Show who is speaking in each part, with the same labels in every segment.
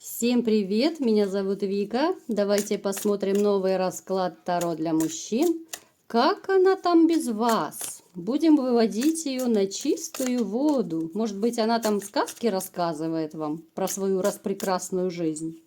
Speaker 1: Всем привет, меня зовут Вика. Давайте посмотрим новый расклад Таро для мужчин. Как она там без вас? Будем выводить ее на чистую воду. Может быть, она там сказки рассказывает вам про свою распрекрасную жизнь.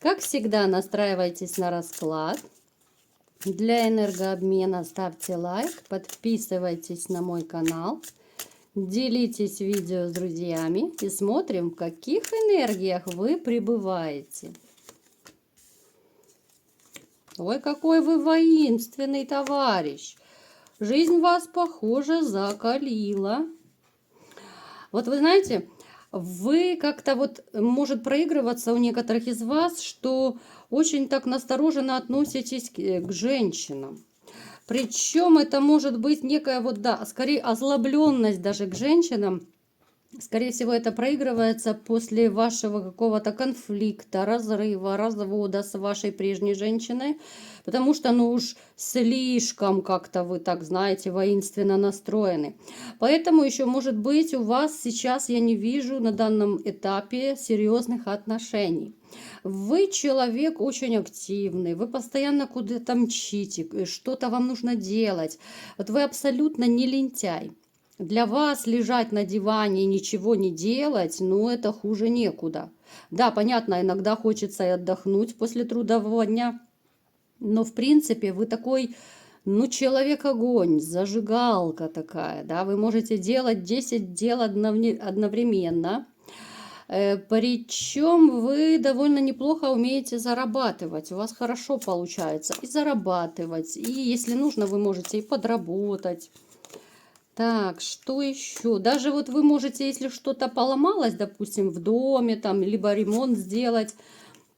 Speaker 1: Как всегда, настраивайтесь на расклад. Для энергообмена ставьте лайк, подписывайтесь на мой канал. Делитесь видео с друзьями и смотрим, в каких энергиях вы пребываете. Ой, какой вы воинственный товарищ! Жизнь вас, похоже, закалила. Вот вы знаете, вы как-то вот может проигрываться у некоторых из вас, что очень так настороженно относитесь к женщинам. Причем это может быть некая вот, да, скорее озлобленность даже к женщинам. Скорее всего, это проигрывается после вашего какого-то конфликта, разрыва, развода с вашей прежней женщиной, потому что, ну уж слишком как-то вы, так знаете, воинственно настроены. Поэтому еще, может быть, у вас сейчас, я не вижу на данном этапе серьезных отношений. Вы человек очень активный, вы постоянно куда-то мчите, что-то вам нужно делать. Вот вы абсолютно не лентяй. Для вас лежать на диване и ничего не делать, ну это хуже некуда. Да, понятно, иногда хочется и отдохнуть после трудового дня, но в принципе вы такой, ну, человек-огонь, зажигалка такая, да, вы можете делать 10 дел одновременно. Причем вы довольно неплохо умеете зарабатывать, у вас хорошо получается и зарабатывать, и если нужно, вы можете и подработать. Так, что еще? Даже вот вы можете, если что-то поломалось, допустим, в доме, там, либо ремонт сделать,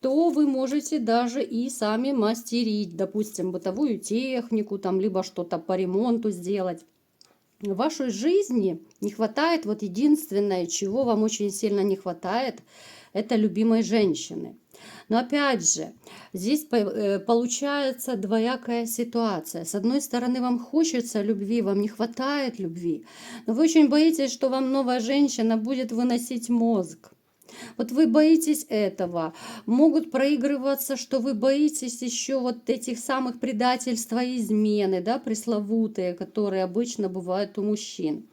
Speaker 1: то вы можете даже и сами мастерить, допустим, бытовую технику, там, либо что-то по ремонту сделать. В вашей жизни не хватает, вот единственное, чего вам очень сильно не хватает, это любимой женщины. Но опять же, здесь получается двоякая ситуация. С одной стороны, вам хочется любви, вам не хватает любви, но вы очень боитесь, что вам новая женщина будет выносить мозг. Вот вы боитесь этого. Могут проигрываться, что вы боитесь еще вот этих самых предательств и измены, да, пресловутые, которые обычно бывают у мужчин.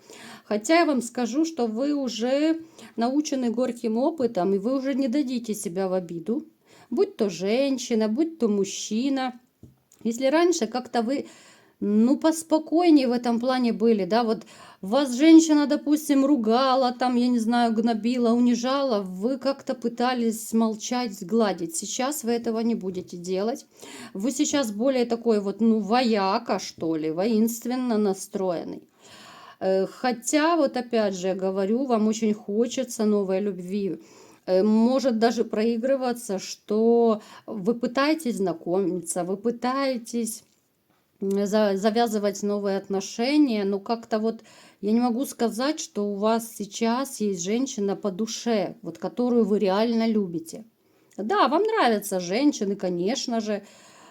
Speaker 1: Хотя я вам скажу, что вы уже научены горьким опытом, и вы уже не дадите себя в обиду. Будь то женщина, будь то мужчина. Если раньше как-то вы, ну, поспокойнее в этом плане были, да, вот вас женщина, допустим, ругала, там, я не знаю, гнобила, унижала, вы как-то пытались молчать, сгладить. Сейчас вы этого не будете делать. Вы сейчас более такой вот, ну, вояка, что ли, воинственно настроенный. Хотя, вот опять же, я говорю, вам очень хочется новой любви. Может даже проигрываться, что вы пытаетесь знакомиться, вы пытаетесь завязывать новые отношения, но как-то вот я не могу сказать, что у вас сейчас есть женщина по душе, вот которую вы реально любите. Да, вам нравятся женщины, конечно же,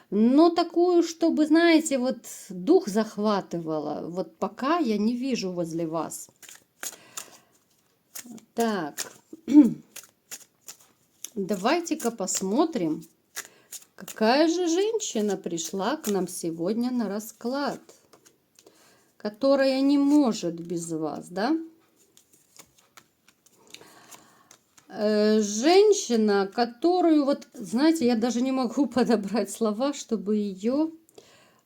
Speaker 1: но такую, чтобы, знаете, вот дух захватывала, вот пока я не вижу возле вас. Так, давайте-ка посмотрим, какая же женщина пришла к нам сегодня на расклад, которая не может без вас, да? Женщина, которую, вот, знаете, я даже не могу подобрать слова, чтобы ее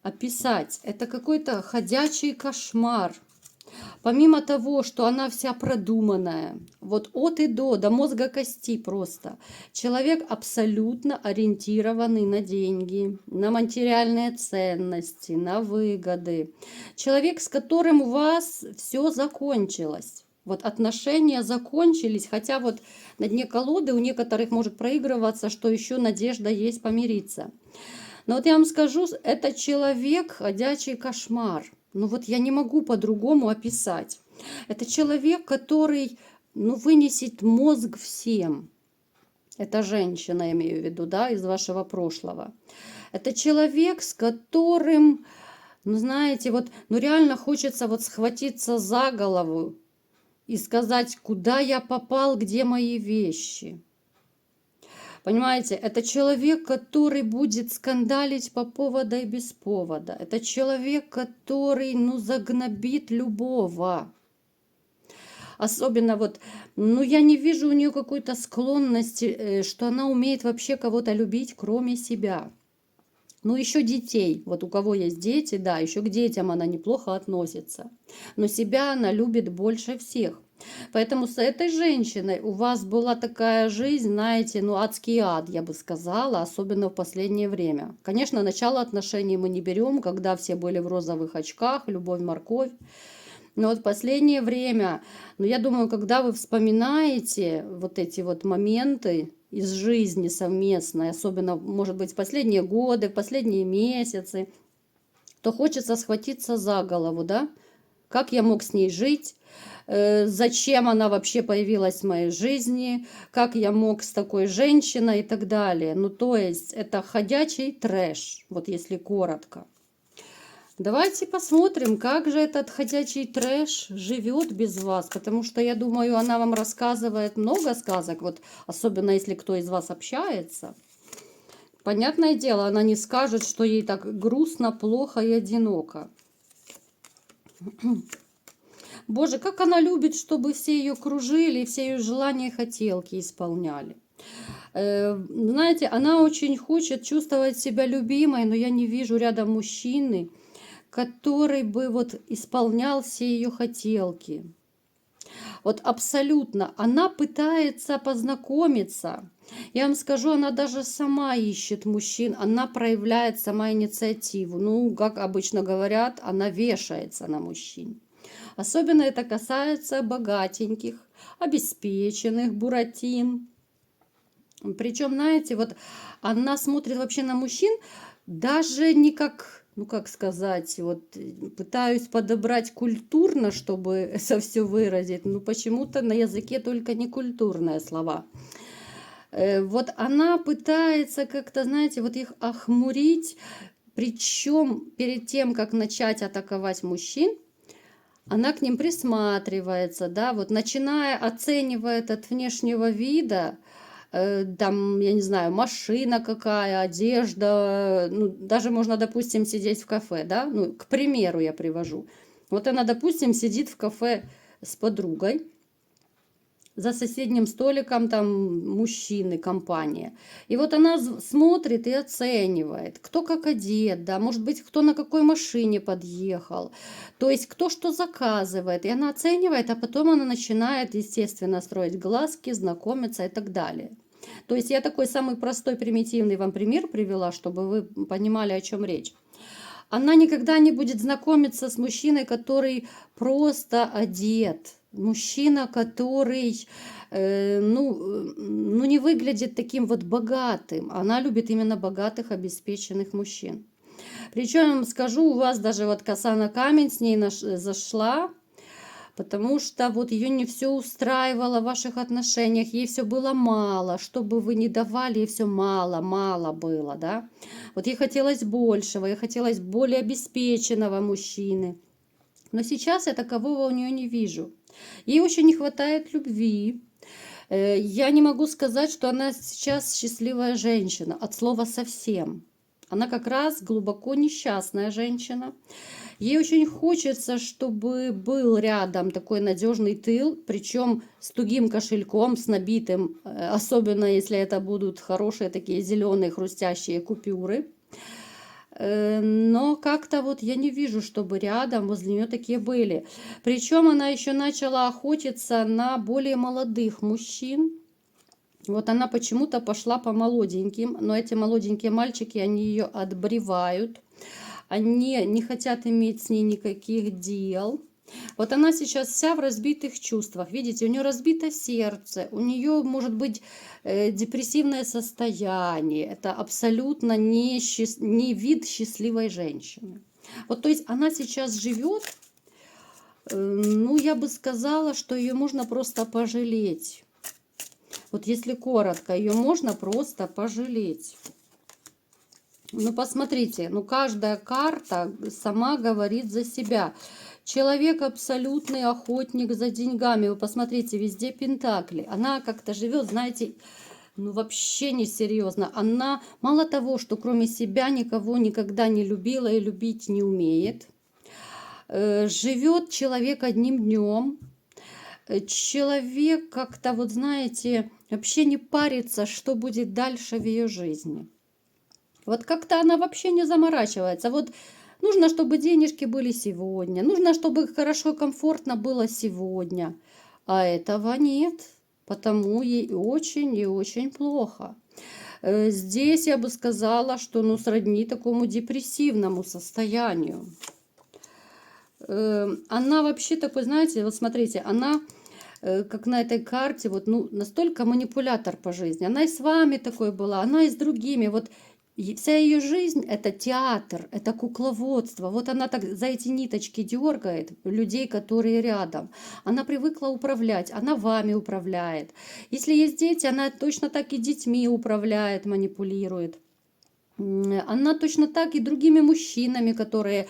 Speaker 1: описать. Это какой-то ходячий кошмар. Помимо того, что она вся продуманная, вот от и до мозга кости просто. Человек абсолютно ориентированный на деньги, на материальные ценности, на выгоды. Человек, с которым у вас все закончилось. Вот отношения закончились, хотя вот на дне колоды у некоторых может проигрываться, что еще надежда есть помириться. Но вот я вам скажу, это человек ходячий кошмар. Ну вот я не могу по-другому описать. Это человек, который, ну, вынесет мозг всем. Это женщина, я имею в виду, да, из вашего прошлого. Это человек, с которым, ну, знаете, вот, ну, реально хочется вот схватиться за голову и сказать, куда я попал, где мои вещи. Понимаете, это человек, который будет скандалить по поводу и без повода. Это человек, который, ну, загнобит любого. Особенно вот, ну, я не вижу у нее какой-то склонности, что она умеет вообще кого-то любить, кроме себя. Ну, еще детей. Вот у кого есть дети, да, еще к детям она неплохо относится. Но себя она любит больше всех. Поэтому с этой женщиной у вас была такая жизнь, знаете, ну, адский ад, я бы сказала, особенно в последнее время. Конечно, начало отношений мы не берем, когда все были в розовых очках, любовь, морковь. Но вот последнее время, ну, я думаю, когда вы вспоминаете вот эти вот моменты из жизни совместной, особенно, может быть, в последние годы, в последние месяцы, то хочется схватиться за голову, да? Как я мог с ней жить? Зачем она вообще появилась в моей жизни? Как я мог с такой женщиной и так далее? Ну, то есть, это ходячий трэш, вот если коротко. Давайте посмотрим, как же этот ходячий трэш живет без вас, потому что, я думаю, она вам рассказывает много сказок, вот особенно если кто из вас общается. Понятное дело, она не скажет, что ей так грустно, плохо и одиноко. Боже, как она любит, чтобы все ее кружили, и все ее желания и хотелки исполняли. Знаете, она очень хочет чувствовать себя любимой, но я не вижу рядом мужчины, который бы вот исполнял все ее хотелки. Вот абсолютно. Она пытается познакомиться. Я вам скажу, она даже сама ищет мужчин, она проявляет сама инициативу. Ну, как обычно говорят, она вешается на мужчин. Особенно это касается богатеньких, обеспеченных буратин. Причем, знаете, вот она смотрит вообще на мужчин даже не как, ну как сказать, вот пытаюсь подобрать культурно, чтобы это все выразить, но почему-то на языке только некультурные слова. Вот она пытается как-то, знаете, вот их охмурить, причем перед тем, как начать атаковать мужчин, она к ним присматривается, да, вот начиная оценивает от внешнего вида, там, я не знаю, машина какая, одежда, ну, даже можно, допустим, сидеть в кафе, да, ну, к примеру я привожу. Вот она, допустим, сидит в кафе с подругой, за соседним столиком там мужчины, компания. И вот она смотрит и оценивает, кто как одет, да, может быть, кто на какой машине подъехал, то есть кто что заказывает. И она оценивает, а потом она начинает, естественно, строить глазки, знакомиться и так далее. То есть я такой самый простой, примитивный вам пример привела, чтобы вы понимали, о чем речь. Она никогда не будет знакомиться с мужчиной, который просто одет. Мужчина, который ну, не выглядит таким вот богатым. Она любит именно богатых, обеспеченных мужчин. Причем, скажу, у вас даже вот коса на камень с ней зашла, потому что вот ее не все устраивало в ваших отношениях, ей все было мало, что бы вы ни давали, ей все мало, мало было, да. Вот ей хотелось большего, ей хотелось более обеспеченного мужчины. Но сейчас я такового у нее не вижу. Ей очень не хватает любви. Я не могу сказать, что она сейчас счастливая женщина, от слова совсем. Она как раз глубоко несчастная женщина. Ей очень хочется, чтобы был рядом такой надежный тыл, причем с тугим кошельком, с набитым, особенно если это будут хорошие такие зеленые хрустящие купюры. Но как-то вот я не вижу, чтобы рядом возле нее такие были. Причем она еще начала охотиться на более молодых мужчин. Вот она почему-то пошла по молоденьким, но эти молоденькие мальчики, они ее отбревают. Они не хотят иметь с ней никаких дел. Вот она сейчас вся в разбитых чувствах. Видите, у нее разбито сердце, у нее может быть депрессивное состояние. Это абсолютно не вид счастливой женщины. Вот, то есть она сейчас живет, ну, я бы сказала, что ее можно просто пожалеть. Вот если коротко, ее можно просто пожалеть. Ну, посмотрите, ну, каждая карта сама говорит за себя. Человек абсолютный охотник за деньгами. Вы посмотрите, везде пентакли. Она как-то живет, знаете, Ну, вообще несерьезно. Она мало того, что кроме себя никого никогда не любила и любить не умеет. Живет человек одним днем. Человек как-то, вот знаете, вообще не парится, что будет дальше в ее жизни. Вот как-то она вообще не заморачивается. Вот нужно, чтобы денежки были сегодня. Нужно, чтобы хорошо и комфортно было сегодня. А этого нет. Потому ей очень и очень плохо. Здесь я бы сказала, что ну сродни такому депрессивному состоянию. Она вообще такой, знаете, вот смотрите, она как на этой карте, вот ну настолько манипулятор по жизни. Она и с вами такой была, она и с другими. Вот вся ее жизнь это театр, это кукловодство. Вот она так за эти ниточки дергает людей, которые рядом. Она привыкла управлять, она вами управляет. Если есть дети, она точно так и детьми управляет, манипулирует. Она точно так и другими мужчинами, которые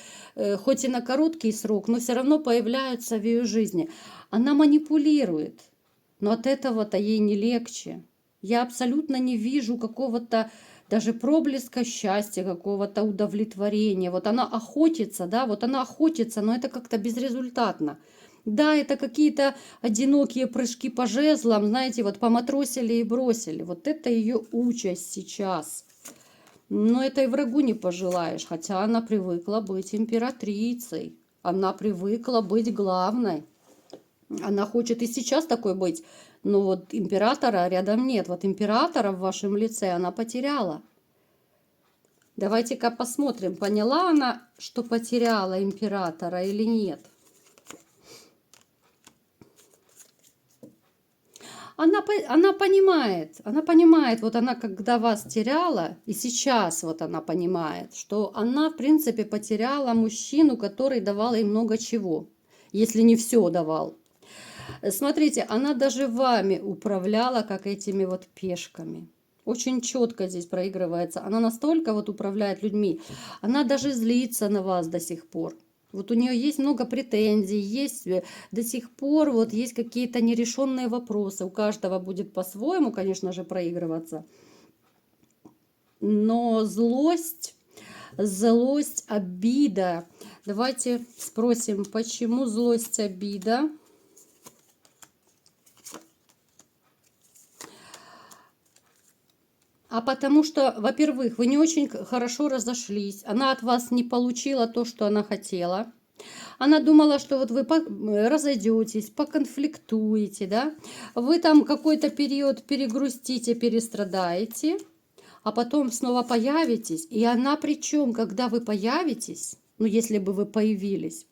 Speaker 1: хоть и на короткий срок, но все равно появляются в ее жизни. Она манипулирует, но от этого-то ей не легче. Я абсолютно не вижу какого-то даже проблеска счастья, какого-то удовлетворения. Вот она охотится, да, вот она охотится, но это как-то безрезультатно. Да, это какие-то одинокие прыжки по жезлам, знаете, вот поматросили и бросили. Вот это ее участь сейчас. Но это и врагу не пожелаешь, хотя она привыкла быть императрицей. Она привыкла быть главной. Она хочет и сейчас такой быть. Но вот императора рядом нет. Вот императора в вашем лице она потеряла. Давайте-ка посмотрим, поняла она, что потеряла императора или нет. Она понимает, вот она когда вас теряла, и сейчас вот она понимает, что она, в принципе, потеряла мужчину, который давал ей много чего, если не все давал. Смотрите, она даже вами управляла, как этими вот пешками. Очень четко здесь проигрывается. Она настолько вот управляет людьми, она даже злится на вас до сих пор. Вот у нее есть много претензий, есть до сих пор вот есть какие-то нерешенные вопросы. У каждого будет по-своему, конечно же, проигрываться. Но злость, обида. Давайте спросим, почему злость, обида? А потому что, во-первых, вы не очень хорошо разошлись. Она от вас не получила то, что она хотела. Она думала, что вот вы разойдетесь, поконфликтуете, да? Вы там какой-то период перегрустите, перестрадаете, а потом снова появитесь. И она причем, когда вы появитесь, ну если бы вы появились,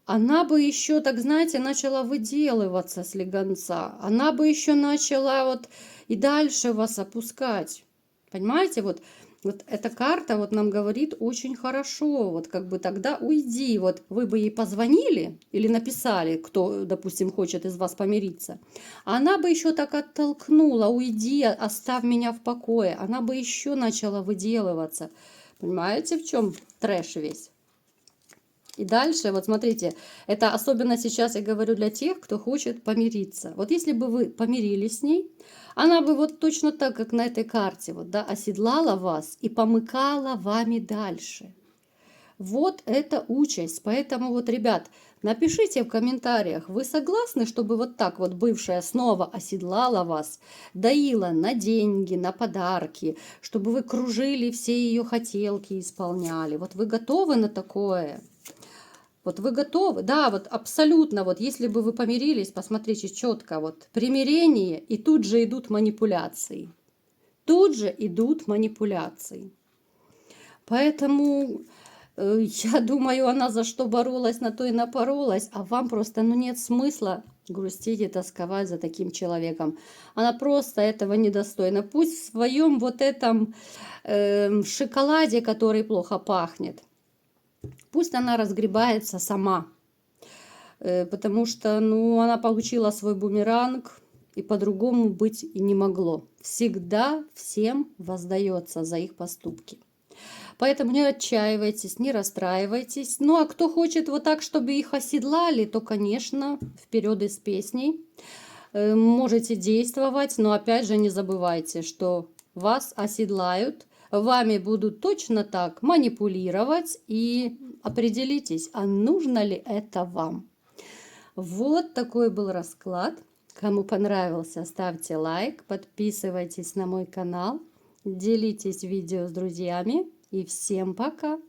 Speaker 1: она бы еще, так знаете, начала выделываться с слегонца. Она бы еще начала вот и дальше вас опускать. Понимаете, вот эта карта вот нам говорит очень хорошо. Вот как бы тогда уйди. Вот вы бы ей позвонили или написали, кто, допустим, хочет из вас помириться. Она бы еще так оттолкнула. Уйди, оставь меня в покое. Она бы еще начала выделываться. Понимаете, в чем трэш весь? И дальше, вот смотрите, это особенно сейчас я говорю для тех, кто хочет помириться. Вот если бы вы помирились с ней, она бы вот точно так, как на этой карте, вот, да, оседлала вас и помыкала вами дальше. Вот это участь. Поэтому вот, ребят, напишите в комментариях, вы согласны, чтобы вот так вот бывшая снова оседлала вас, доила на деньги, на подарки, чтобы вы кружили, все ее хотелки исполняли. Вот вы готовы на такое? Вот вы готовы? Да, вот абсолютно. Вот если бы вы помирились, посмотрите четко, вот примирение, и тут же идут манипуляции. Тут же идут манипуляции. Поэтому я думаю, она за что боролась, на то и напоролась, а вам просто ну, нет смысла грустить и тосковать за таким человеком. Она просто этого недостойна. Пусть в своем вот этом шоколаде, который плохо пахнет, пусть она разгребается сама, потому что, ну, она получила свой бумеранг, и по-другому быть и не могло. Всегда всем воздается за их поступки. Поэтому не отчаивайтесь, не расстраивайтесь. Ну, а кто хочет вот так, чтобы их оседлали, то, конечно, вперед из песней. можете действовать, но опять же не забывайте, что вас оседлают, вами будут точно так манипулировать, и определитесь, а нужно ли это вам. Вот такой был расклад. Кому понравился, ставьте лайк, подписывайтесь на мой канал, делитесь видео с друзьями и всем пока!